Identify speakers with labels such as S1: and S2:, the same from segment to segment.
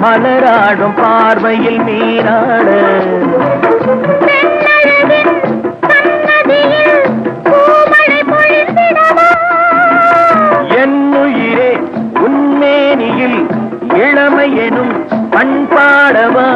S1: மலராடும் பார்வையில் மீனாட என்னுயிரே உன்மேனியில் இளமை எனும் பண்பாடவா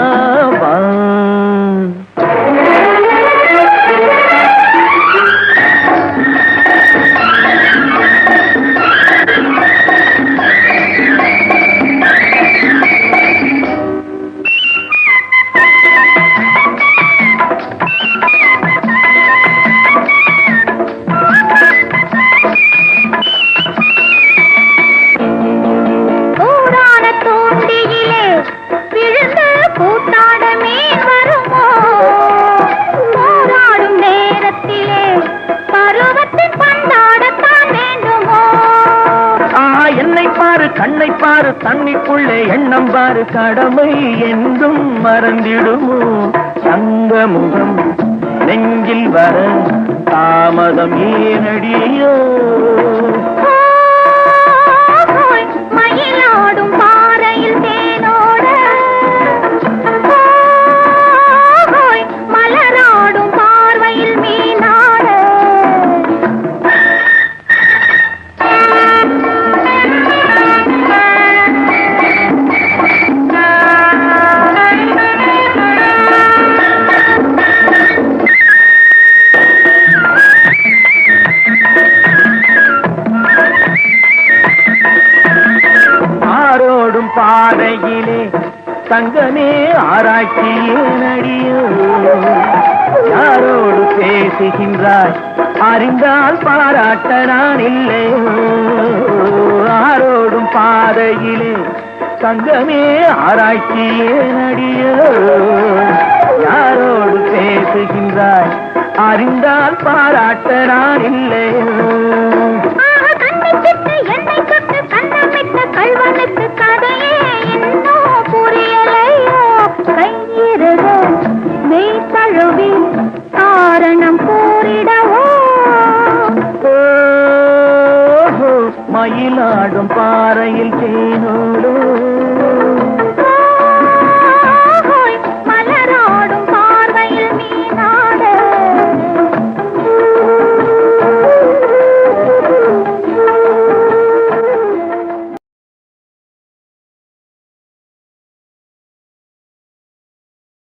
S1: கண்ணை பாரு தண்ணிக்குள்ளே எண்ணம் பாரு கடமை என்றும் மறந்திடுமோ சங்க முகம் நெஞ்சில் வர தாமதம் ஏனடியோ
S2: மயிலாடும் பாறையில் தேனோட மலராடும் பார்வையில் மீனாட பாதையிலே தங்கமே ஆராய்ச்சியே நடியோ யாரோடு பேசுகின்றாய் அறிந்தால் பாராட்ட நான் இல்லையோ ஆரோடும் பாதையிலே தங்கமே ஆராய்ச்சியே நடியோ யாரோடு பேசுகின்றாய் அறிந்தால் பாராட்ட நான் இல்லையோ
S3: கல்வனுக்கு